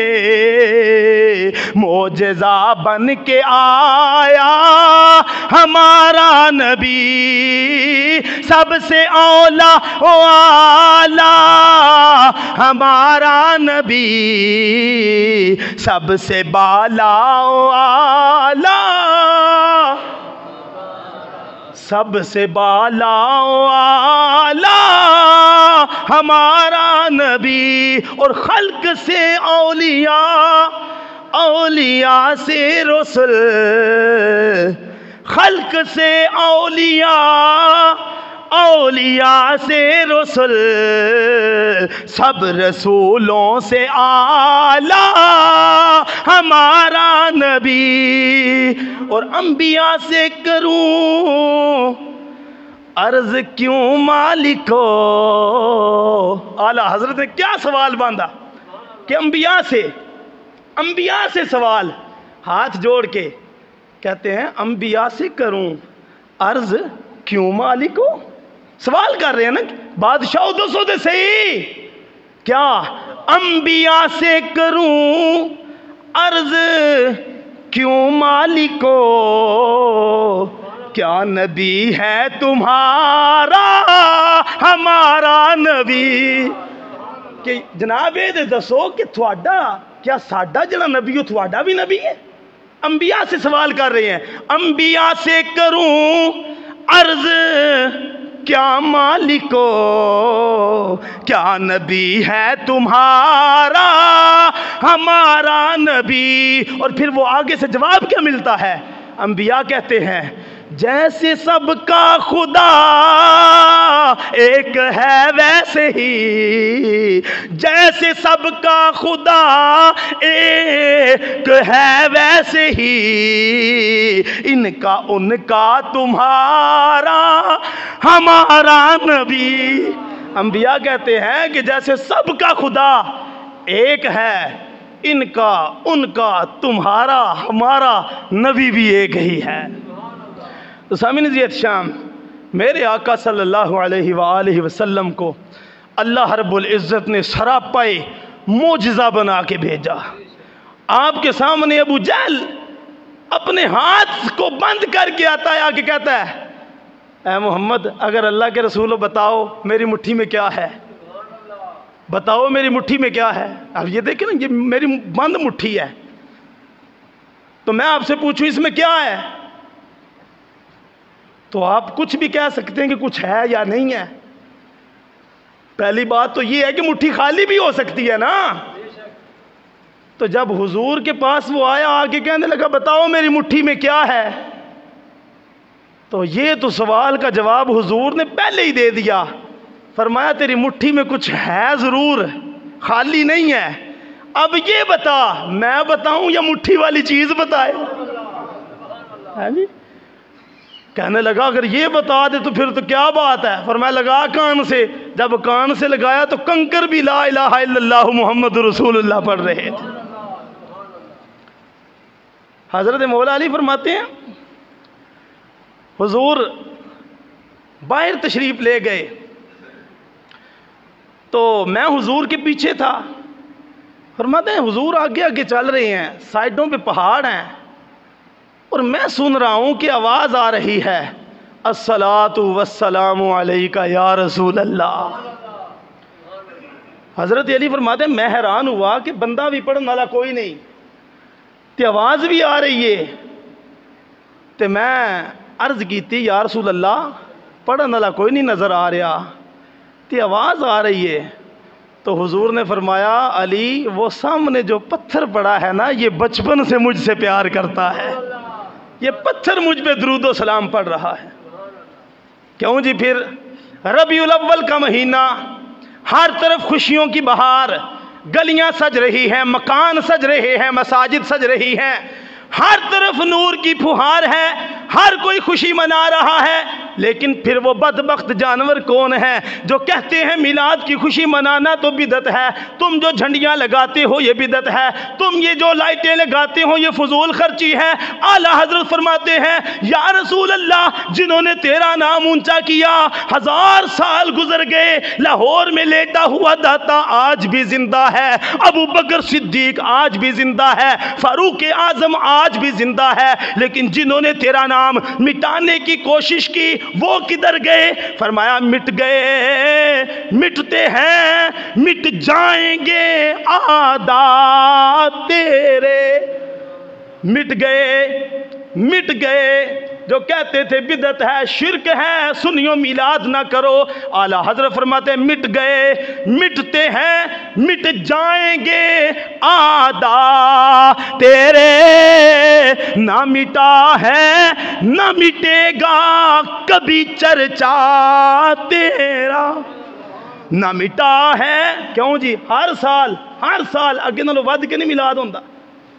معجزہ بن کے آیا ہمارا نبی، سب سے اولا و اعلیٰ ہمارا نبی، سب سے بالا و اعلیٰ، سب سے بالا و اعلیٰ ہمارا نبی، اور خلق سے اولیاء، اولیاء سے رسل، خلق سے اولیاء، اولیاء سے رسل، سب رسولوں سے اعلیٰ ہمارا نبی۔ اور انبیاء سے کروں عرض کیوں مالکو، اعلیٰ حضرت نے کیا سوال باندھا کہ انبیاء سے سوال، ہاتھ جوڑ کے کہتے ہیں انبیاء سے کروں عرض کیوں مالکو، سوال کر رہے ہیں نا بادشاہ دو دے صحیح، کیا انبیاء سے کروں عرض کیوں مالکو، کیا نبی ہے تمہارا ہمارا نبی، کہ جناب یہ دسو کہ تھوڑا کیا ساڈا جڑا نبی ہو تھوڑا بھی نبی ہے؟ انبیاء سے سوال کر رہے ہیں، انبیاء سے کروں عرض کیا مالکو، کیا نبی ہے تمہارا ہمارا نبی۔ اور پھر وہ آگے سے جواب کیا ملتا ہے؟ انبیاء کہتے ہیں جیسے سب کا خدا ایک ہے ویسے ہی، جیسے سب کا خدا ایک ہے ویسے ہی، ان کا ان کا تمہارا ہمارا نبی۔ انبیاء کہتے ہیں کہ جیسے سب کا خدا ایک ہے، ان کا ان کا تمہارا ہمارا نبی بھی ایک ہی ہے۔ تو سامعین عزیز شام، میرے آقا صلی اللہ علیہ وآلہ وسلم کو اللہ رب العزت نے سراپائے معجزہ بنا کے بھیجا۔ آپ کے سامنے ابو جہل اپنے ہاتھ کو بند کر کے آتا ہے، آگے کہتا ہے اے محمد اگر اللہ کے رسول ہو بتاؤ میری مٹھی میں کیا ہے، بتاؤ میری مٹھی میں کیا ہے۔ اب یہ دیکھیں نا، یہ میری بند مٹھی ہے، تو میں آپ سے پوچھوں اس میں کیا ہے، تو آپ کچھ بھی کہہ سکتے ہیں کہ کچھ ہے یا نہیں ہے۔ پہلی بات تو یہ ہے کہ مٹھی خالی بھی ہو سکتی ہے نا۔ تو جب حضور کے پاس وہ آیا، آگے کہنے لگا بتاؤ میری مٹھی میں کیا ہے، تو یہ تو سوال کا جواب حضور نے پہلے ہی دے دیا۔ فرمایا تیری مٹھی میں کچھ ہے ضرور، خالی نہیں ہے، اب یہ بتا میں بتاؤں یا مٹھی والی چیز بتائے؟ جی کہنے لگا اگر یہ بتا دے تو پھر تو کیا بات ہے۔ فرمایا لگا کان سے، جب کان سے لگایا تو کنکر بھی لا الہ الا اللہ محمد رسول اللہ پڑھ رہے تھے۔ حضرت مولا علی فرماتے ہیں حضور باہر تشریف لے گئے تو میں حضور کے پیچھے تھا۔ فرماتے ہیں حضور آگے آگے چل رہے ہیں، سائڈوں پہ پہاڑ ہیں، اور میں سن رہا ہوں کہ آواز آ رہی ہے الصلاۃ والسلام علیک یا رسول اللہ۔ حضرت علی فرماتے ہیں میں حیران ہوا کہ بندہ بھی پڑھنے والا کوئی نہیں تے آواز بھی آ رہی ہے، تے میں عرض کی تھی یا رسول اللہ پڑھنے والا کوئی نہیں نظر آ رہا تے آواز آ رہی ہے۔ تو حضور نے فرمایا علی وہ سامنے جو پتھر پڑا ہے نا یہ بچپن سے مجھ سے پیار کرتا ہے، یہ پتھر مجھ پہ درود و سلام پڑھ رہا ہے۔ کیوں جی پھر ربیع الاول کا مہینہ، ہر طرف خوشیوں کی بہار، گلیاں سج رہی ہیں، مکان سج رہے ہیں، مساجد سج رہی ہیں، ہر طرف نور کی پھوہار ہے، ہر کوئی خوشی منا رہا ہے، لیکن پھر وہ بدبخت جانور کون ہے جو کہتے ہیں میلاد کی خوشی منانا تو بدعت ہے، تم جو جھنڈیاں لگاتے ہو یہ بدعت ہے، تم یہ جو لائٹیں لگاتے ہو یہ فضول خرچی ہے۔ اعلیٰ حضرت فرماتے ہیں یا رسول اللہ جنہوں نے تیرا نام اونچا کیا 1000 سال گزر گئے، لاہور میں لیٹا ہوا داتا آج بھی زندہ ہے، ابو بکر صدیق آج بھی زندہ ہے، فاروق اعظم آج بھی زندہ ہے، لیکن جنہوں نے تیرا نام مٹانے کی کوشش کی وہ کدھر گئے؟ فرمایا مٹ گئے، مٹتے ہیں، مٹ جائیں گے عادات تیرے، مٹ گئے جو کہتے تھے بدعت ہے، شرک ہے، سنیو میلاد نہ کرو۔ اعلیٰ حضرت فرماتے ہیں مٹ گئے، مٹتے ہیں، مٹ جائیں گے عادات تیرے، نہ مٹا ہے نہ مٹے گا کبھی چرچا تیرا، نہ مٹا ہے۔ کیوں جی ہر سال اگے نالوں ود کے نہیں میلاد ہوندا،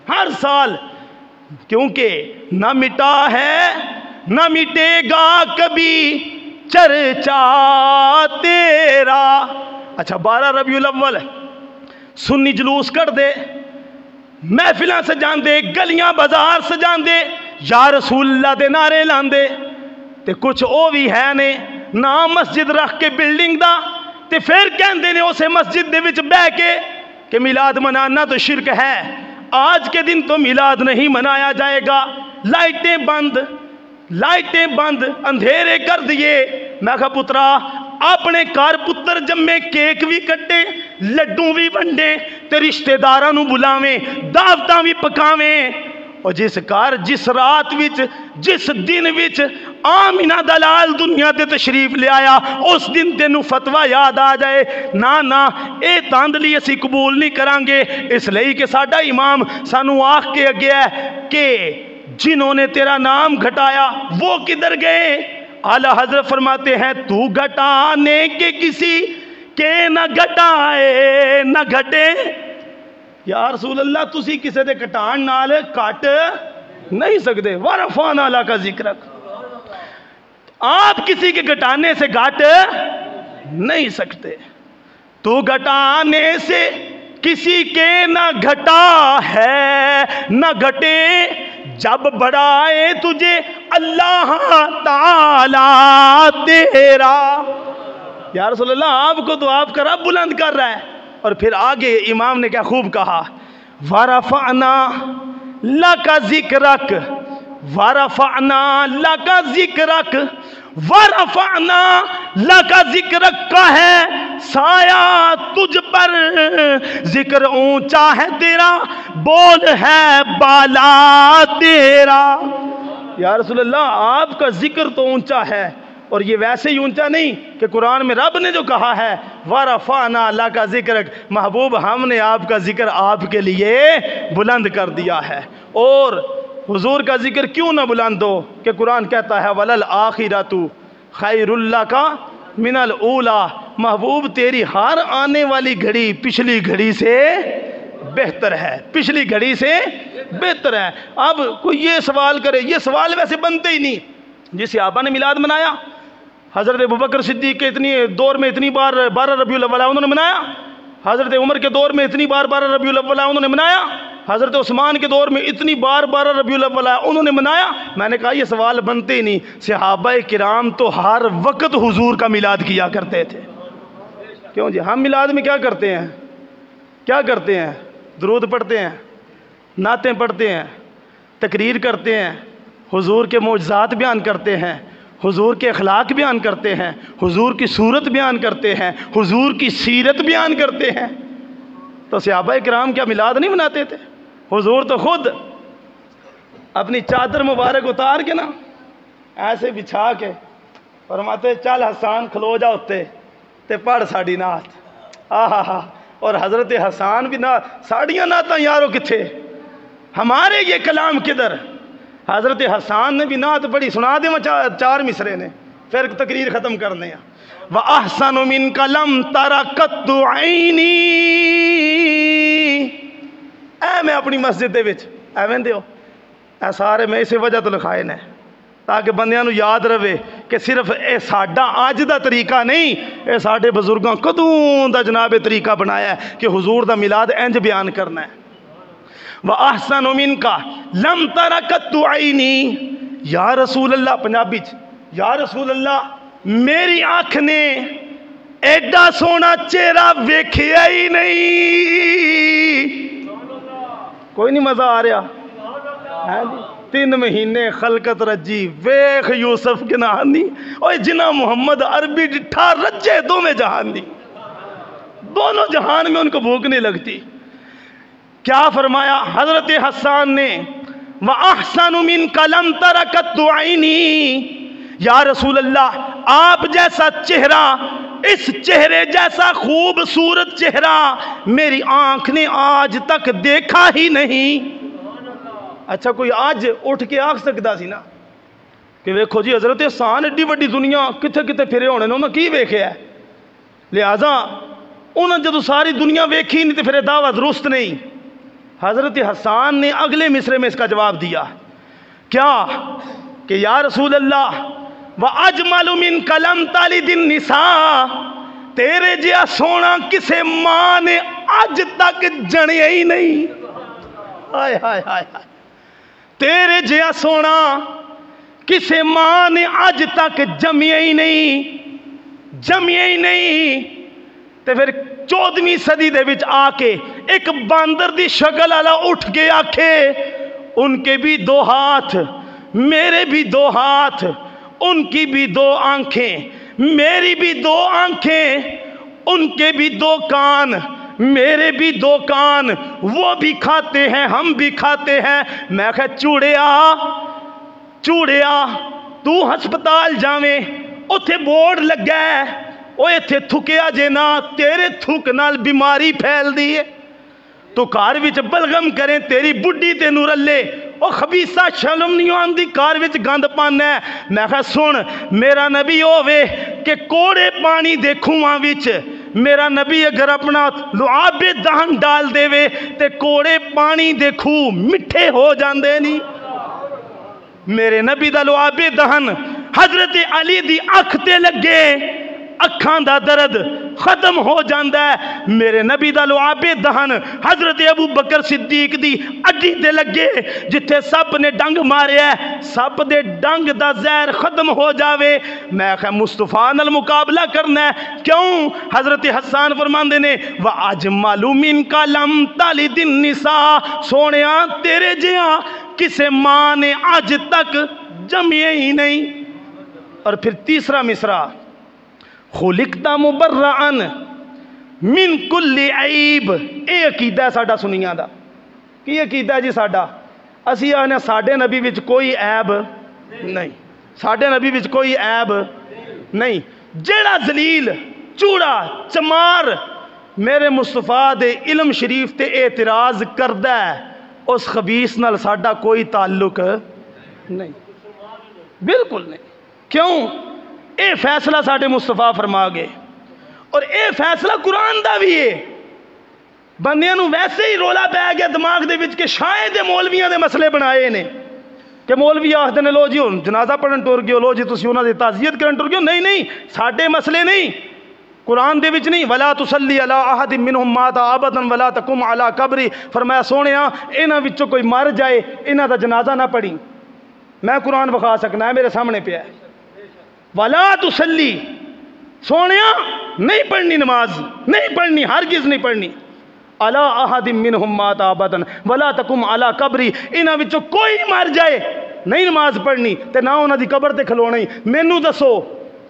ہر سال، کیونکہ نہ مٹا ہے نہ مٹے گا کبھی چرچا تیرا۔ اچھا 12 ربیع الاول سنی جلوس کر دے، محفلاں سجان دے، گلیاں بازار سجان دے، یا رسول اللہ دے نعرے لاندے، تے کچھ او بھی ہے نے نام مسجد رکھ کے بلڈنگ دا، تے پھر کہندے نے اسے مسجد دے وچ بہ کے کہ میلاد منانا تو شرک ہے، آج کے دن تو میلاد نہیں منایا جائے گا، لائٹیں بند، اندھیرے کر دیے۔ میں کہا پترا اپنے کار پتر جمے، کیک بھی کٹے، لڈوں بھی بنڈے، تے رشتہ داراں نوں بلاویں، دعوتاں بھی پکاویں، اور جس کار جس رات وچ جس دن وچ آمینہ دلال دنیا تے تشریف لے آیا اس دن تینوں فتویٰ یاد آ جائے نا اے تاندلی اسی قبول نہیں کران گے، اس لئی کہ ساڈا امام سانو آکھ کے گیا ہے کہ جنہوں نے تیرا نام گھٹایا وہ کدھر گئے؟ اعلیٰ حضرت فرماتے ہیں تو گھٹانے کے کسی کے نہ گھٹائے نہ گھٹے۔ یا رسول اللہ تسی کسے دے کٹان نال کٹ نہیں سکتے، ورفعنا لک ذکرک، آپ کسی کے گھٹانے سے گھٹ نہیں سکتے، تو گھٹانے سے کسی کے نہ گھٹا ہے نہ گھٹے، جب بڑھائے تجھے اللہ تعالی تیرا۔ یا رسول اللہ آپ کو تو آپ کا رب بلند کر رہا ہے۔ اور پھر آگے امام نے کیا خوب کہا، وَرَفَعْنَا لَكَ ذِكْرَكَ، ورفعنا لک ذکرک، ورفعنا لک ذکرک کا ہے سایہ تجھ پر، ذکر اونچا ہے تیرا، بول ہے بالا تیرا۔ یا رسول اللہ آپ کا ذکر تو اونچا ہے، اور یہ ویسے ہی اونچا نہیں کہ قرآن میں رب نے جو کہا ہے وَرَفَعْنَا لَكَ ذِكْرَكَ، محبوب ہم نے آپ کا ذکر آپ کے لیے بلند کر دیا ہے۔ اور حضور کا ذکر کیوں نہ بلند ہو کہ قرآن کہتا ہے وَلَلْآخِرَةُ خَيْرٌ لَكَ مِنَ الْأُولَى، محبوب تیری ہر آنے والی گھڑی پچھلی گھڑی سے بہتر ہے، پچھلی گھڑی سے بہتر ہے۔ اب کوئی یہ سوال کرے، یہ سوال ویسے بنتے ہی نہیں۔ جس صحابہ نے میلاد منایا، حضرت ابوبکر صدیق کے اتنی دور میں اتنی بار 12 ربیع الاول انہوں نے منایا، حضرت عمر کے دور میں اتنی بار 12 ربیع الاول انہوں نے منایا، حضرت عثمان کے دور میں اتنی بار 12 ربیع الاول انہوں نے منایا۔ میں نے کہا یہ سوال بنتے ہی نہیں، صحابہ کرام تو ہر وقت حضور کا میلاد کیا کرتے تھے۔ کیوں جی ہم میلاد میں کیا کرتے ہیں؟ کیا کرتے ہیں؟ درود پڑھتے ہیں، نعتیں پڑھتے ہیں، تقریر کرتے ہیں، حضور کے معجزات بیان کرتے ہیں، حضور کے اخلاق بیان کرتے ہیں، حضور کی صورت بیان کرتے ہیں، حضور کی سیرت بیان کرتے ہیں۔ تو صحابہ کرام کیا میلاد نہیں مناتے تھے؟ حضور تو خود اپنی چادر مبارک اتار کے نا ایسے بچھا کے فرماتے چل حسان کھلو جا ہوتے تے پڑھ ساڑی نعت۔ اور حضرت حسان بھی نعت، ساڑیاں نعتاں یارو کتھے، ہمارے یہ کلام کدھر؟ حضرت حسان نے بھی نعت پڑھی، سنا دے میں 4 مصرے نے، پھر تقریر ختم کرنے ہیں۔ وَأَحْسَنُ مِنْكَ لَمْ تَرَ قَطُّ عَيْنِي، اے میں اپنی مسجد دے وچ ایویں دیو، اے سارے میں اسے وجہ تو لکھائے نے تاکہ بندیاں نو یاد رہے کہ صرف اے ساڈا آج دا طریقہ نہیں، اے ساڈے بزرگاں کدوں دا جناب طریقہ بنایا ہے کہ حضور دا میلاد انج بیان کرنا ہے۔ وَأَحْسَنُ مِنْكَ لَمْ تَرَ قَطُّ عَيْنِي، یا رسول اللہ پنجابی چ، یا رسول اللہ میری آنکھ نے ایڈا سونا چہرہ ویکھیا ہی نہیں۔ کوئی نہیں مزہ آ رہا؟ 3 مہینے خلقت رجی ویخ یوسف کے نہانی، اوہ جنہ محمد عربی ڈٹھا رجے دو میں جہان دی، دونوں جہان میں ان کو بھوک نہیں لگتی۔ کیا فرمایا حضرت حسان نے؟ وَأَحْسَنُ مِنْكَ لَمْ تَرَ قَطُّ عَيْنِي، یا رسول اللہ آپ جیسا چہرہ، اس چہرے جیسا خوبصورت چہرہ میری آنکھ نے آج تک دیکھا ہی نہیں۔ اچھا کوئی آج اٹھ کے آنکھ سکتا سی نا کہ ویکھو جی حضرت حسان ایڈی وڈی دنیا کتے کتے پھرے ہونے نے، انہوں کی ویکھیا ہے؟ لہذا انہوں نے جدو ساری دنیا ویکھی نہیں تو پھر دعویٰ درست نہیں۔ حضرت حسان نے اگلے مصرے میں اس کا جواب دیا، کیا کہ یا رسول اللہ وَأَجْمَلُ مِنْكَ لَمْ تَلِدِ النِّسَاء، تیرے جیا سونا کسے ماں نے آج تک جنیا ہی نہیں۔ آئے آئے آئے، تیرے جیا سونا کسے ماں نے آج تک جمیا ہی نہیں، جمیا ہی نہیں۔ تو پھر 14ویں صدی دے وچ آ کے ایک باندر دی شکل والا اٹھ کے آکھے ان کے بھی 2 ہاتھ، میرے بھی 2 ہاتھ، ان کی بھی 2 آنکھیں، میری بھی 2 آنکھیں، ان کے بھی 2 کان، میرے بھی 2 کان، وہ بھی کھاتے ہیں ہم بھی کھاتے ہیں۔ میں کہا چوڑیا تو ہسپتال جاویں اتھے بورڈ لگا ہے وہ اتھے تھکیا جے نا تیرے تھک نال بیماری پھیل دی ہے، تو کار وچ بلغم کریں تیری بڈی تے نور اللہ او خبیثہ شلم نہیں آندی کار وچ گند پانا ہے۔ میں کہا سن میرا نبی ہووے کہ کوڑے پانی دے کھواں وچ، میرا نبی اگر اپنا لعاب دہن ڈال دے وے تے کوڑے پانی دے کھو مٹھے ہو جاندے نہیں۔ میرے نبی دا لعاب دہن حضرت علی دی اکھ تے لگے اکھاں دا درد ختم ہو جاندہ ہے۔ میرے نبی دا لعاب دہن حضرت ابو بکر صدیق دی اڈی دے لگے جتھے سپ نے ڈنگ مارے ہے سپ دے ڈنگ دا زہر ختم ہو جاوے۔ میں کہا مصطفیٰ نال مقابلہ کرنا ہے کیوں؟ حضرت حسان فرماندے نے وَأَجْمَلُ مِنْكَ لَمْ تَلِدِ النِّسَاء، سونیاں تیرے جیاں کسے ماں نے آج تک جمے ہی نہیں۔ اور پھر تیسرا مصرع، خلقت مبرأ من کل عیب۔ اے عقیدہ ہے ساڈا سنیاں دا۔ کی عقیدہ جی ساڈا؟ اسی آنے ساڈے نبی وچ کوئی عیب نہیں، ساڈے نبی وچ کوئی عیب نہیں۔ جیڑا ذلیل چوڑا چمار میرے مصطفیٰ دے علم شریف تے اعتراض کردہ ہے، اس خبیث نال ساڈا کوئی تعلق نہیں، بالکل نہیں۔ کیوں؟ اے فیصلہ ساڈے مصطفیٰ فرما گئے، اور اے فیصلہ قرآن دا بھی ہے۔ بندیاں نو ویسے ہی رولا پہ گیا دماغ دے وچ کہ شاید مولویاں دے مسئلے بنائے نے، کہ مولوی آخدے نے لو جی ہن جنازہ پڑھن ٹر گئے، لو جی تسی انہاں دی تعزیت کرن ٹر گئے۔ نہیں نہیں، ساڈے مسئلے نہیں، قرآن دے وچ نہیں۔ ولا تصلی علی احد منہم مات ابدا ولا تقم علی قبری۔ فرمایا سونیا انہاں وچوں کوئی مر جائے انہاں دا جنازہ نہ پڑھی۔ میں قرآن بخا سکنا ہے، میرے سامنے پہ ہے۔ ولا تصلی، سونیا نہیں پڑھنی نماز، نہیں پڑھنی، ہرگز نہیں پڑھنی۔ علی احد منہم مات ابدا ولا تقم علی قبری، انہاں وچوں کوئی مر جائے نہیں نماز پڑھنی تے نہ انہاں دی قبر تے کھلونا ہی۔ مینوں دسو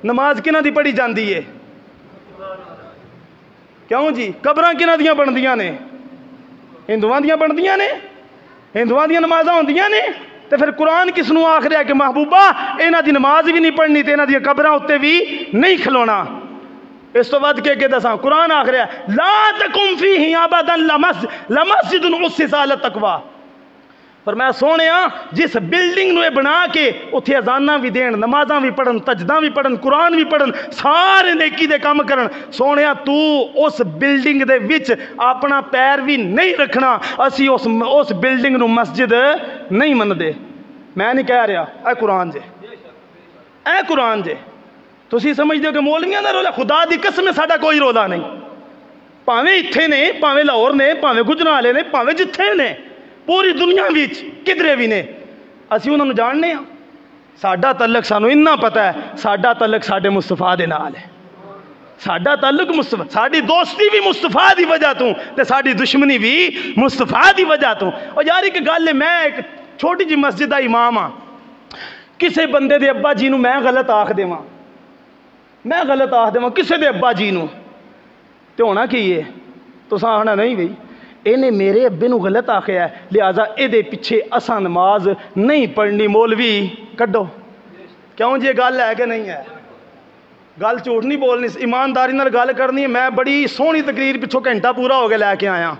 نماز کنہاں دی پڑھی جاندی ہے؟ کیوں جی؟ قبراں کنہاں دیاں بندیاں نے؟ ہندوؤں دیاں بندیاں نے، ہندوؤں دیاں نمازاں ہوندیاں نے۔ تے پھر قرآن کس نو آکھ رہا ہے کہ محبوبہ انہاں دی نماز بھی نہیں پڑھنی تے انہاں دی قبراں اُتے بھی نہیں کھلونا۔ اس تو بعد کہ دساں قرآن آکھ رہا ہے لا تقم فیہ ابدا لمسجد اسس علی التقوی۔ فرمایا سونیا جس بلڈنگ نو بنا کے اتھے اذاناں بھی دین، نمازاں بھی پڑھن، تجداں بھی پڑھن، قرآن بھی پڑھن، سارے نیکی دے کام کرن، سونیا تو اس بلڈنگ دے وچ اپنا پیر بھی نہیں رکھنا۔ اسی اس بلڈنگ نو مسجد نہیں من دے۔ میں نہیں کہہ رہا، اے قرآن جے، اے قرآن جے۔ تسی سمجھتے ہو کہ مولویاں دا رولا؟ خدا دی قسم ہے ساڈا کوئی رولا نہیں۔ پاویں اتھے نے، پاویں لاہور نے، پاویں گجرالے نے، پاویں جتھے نے، پوری دنیا وچ کدھرے بھی نے، اسی انہاں نو جاننے ہاں۔ ساڈا تعلق سانو اتنا پتہ ہے، ساڈا تعلق ساڈے مصطفیٰ دے نال ہے۔ ساڈا تعلق مصطفیٰ، ساڈی دوستی بھی مصطفیٰ دی وجہ تو تے ساڈی دشمنی بھی مصطفیٰ دی وجہ تو۔ اور یار ایک گل ہے، میں ایک چھوٹی جی مسجد دا امام ہاں، کسے بندے دے ابا جی نو میں غلط آکھ دیواں، میں غلط آکھ دیواں کسے دے ابا جی نو، تے ہونا کی ہے؟ تساں آکھنا نہیں بھئی انہیں میرے ابے نو غلط آکھیا ہے لہذا اے دے پیچھے اساں نماز نہیں پڑھنی، مولوی کڈو۔ کیوں جی گل ہے کہ نہیں ہے؟ گل جھوٹ نہیں بولنی، ایمانداری نال گل کرنی ہے۔ میں بڑی سونی تقریر پچھوں گھنٹہ پورا ہو گیا لے کے آیا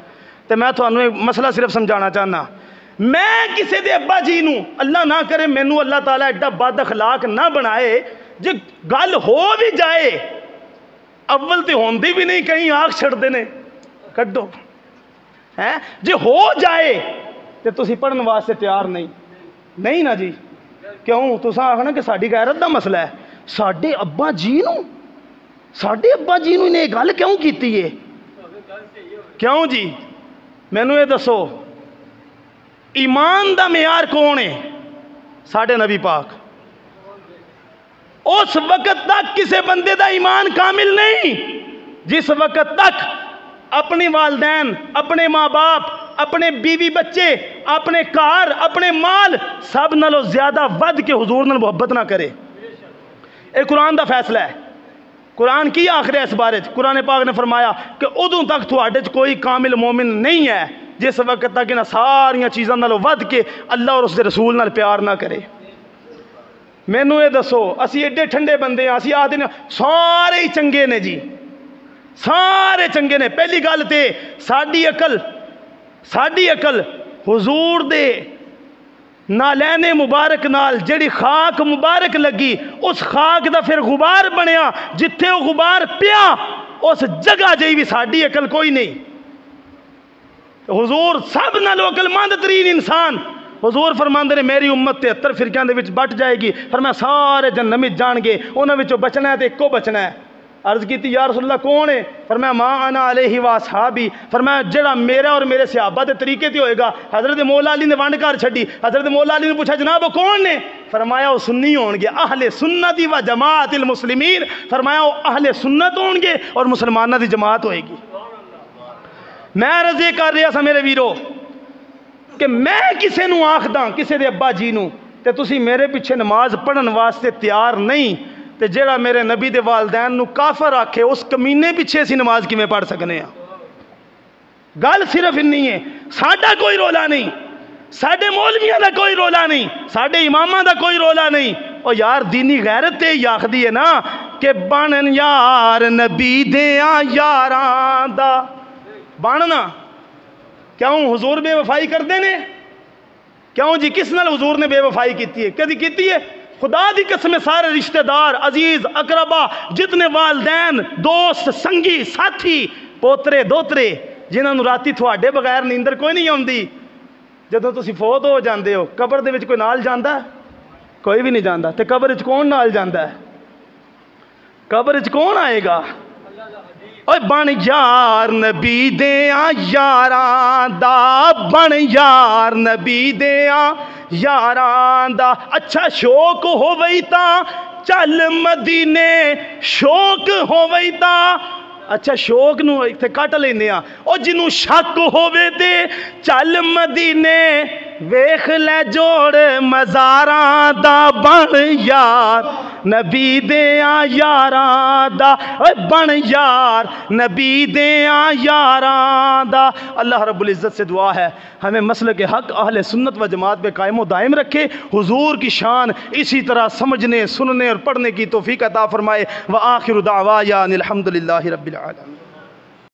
تے میں تھانوں ایک مسئلہ صرف سمجھانا چاہنا۔ میں کسے دے ابا جی نو، اللہ نہ کرے مینوں اللہ تعالیٰ ایڈا بد اخلاق نہ بنائے، جے گل ہو بھی جائے اول تے ہوندی بھی نہیں، کہیں آنکھ چھڑ دینے کڈو ہے جے ہو جائے تے تسی پڑھن واسطے تیار نہیں نا جی؟ کیوں؟ تساں آکھنا کہ ساڈی غیرت دا مسئلہ ہے۔ ساڈے ابا جی نو انہیں گل کیوں کیتی ہے؟ کیوں جی؟ مینوں یہ دسو ایمان دا معیار کون ہے؟ ساڈے نبی پاک۔ اس وقت تک کسے بندے دا ایمان کامل نہیں جس وقت تک اپنے والدین، اپنے ماں باپ، اپنے بیوی بچے، اپنے کار، اپنے مال سب نالوں زیادہ ود کے حضور نال محبت نہ کرے۔ اے قرآن دا فیصلہ ہے۔ قرآن کی آخر ہے اس بارے؟ قرآن پاک نے فرمایا کہ ادوں تک تھوڑے کوئی کامل مومن نہیں ہے جس وقت تک انہاں ساریاں چیزاں نالوں ود کے اللہ اور اس دے رسول نال پیار نہ کرے۔ مینوں یہ دسو اسی ایڈے ٹھنڈے بندے ہاں، اسی آخدے سارے ہی چنگے نے جی، سارے چنگے نے۔ پہلی گل تے ساڈی عقل حضور دے نالین مبارک نال جڑی خاک مبارک لگی، اس خاک دا پھر غبار بنیا، جتھے وہ غبار پیا اس جگہ جئی بھی ساڈی عقل کوئی نہیں۔ حضور سب نالوں عقل مند ترین انسان، حضور فرماندے نے میری امت 73 فرقیاں دے وچ بٹ جائے گی، فرمایا سارے جہنم وچ جان گے، انہاں وچوں بچنا ہے تے اکو بچنا ہے۔ عرض کی یا رسول اللہ کون ہے؟ فرمایا ما انا علیہ واصحابی، فرمایا جڑا میرا اور میرے صحابہ دے طریقے تے ہوئے گا۔ حضرت مولا علی نے ونڈ کر چھڈی، حضرت مولا علی نے پوچھا جناب وہ کون نے؟ فرمایا وہ سنی ہون گے، اہل سنت و جماعت المسلمین، فرمایا وہ اہل سنت ہون گے اور مسلمانہ دی جماعت ہوئے گی۔ میں عرض یہ کر رہا سا میرے ویرو، کہ میں کسے نو آکھداں کسے دے ابا جی نو تے تسی میرے پیچھے نماز پڑھن واسطے تیار نہیں تے جیڑا میرے نبی دے والدین نو کافر آکھے اس کمینے پیچھے اسی نماز کی میں پڑھ سکنے ہیں. گل صرف انی ہے. ساڈا کوئی رولا نہیں, ساڈے مولویاں دا کوئی رولا نہیں, ساڈے اماماں دا کوئی رولا نہیں. او یار دینی غیرت تے ہی آکھدی ہے نا کہ بنن یار نبی دیاں یاراں دا. بننا کیوں حضور بے وفائی کردے نے؟ کیوں جی کس نال حضور نے بے وفائی کیتی ہے؟ کدی کیتی ہے؟ خدا دی قسم سارے رشتہ دار عزیز اقربا جتنے والدین دوست سنگی ساتھی پوترے دوترے جنہاں نو راتی تھوڑے بغیر نیندر کوئی نہیں آندی, جدوں تسی فوت ہو جاندے ہو قبر دے وچ کوئی نال جاندا؟ کوئی بھی نہیں جاندا. تے قبر وچ کون نال جاندا ہے؟ قبر وچ کون آئے گا؟ اوے بن یار نبی دیاں یاراں دا, بن یار نبی دیاں یاراں دا. اچھا شوق ہووئی تاں چل مدینے, شوق ہووئی تاں اچھا شوق نو ایتھے کٹ لیندے ہاں. او جنوں شک ہووے تے چل مدینے ویکھ لے جوڑ مزاراں دا. بن یار نبی دیاں یاراں دا, اوے بن یار نبی دیاں یاراں دا. اللہ رب العزت سے دعا ہے ہمیں مسلک حق اہل سنت و جماعت پہ قائم و دائم رکھے, حضور کی شان اسی طرح سمجھنے سننے اور پڑھنے کی توفیق عطا فرمائے. وآخر دعوانا الحمدللہ رب العالمین.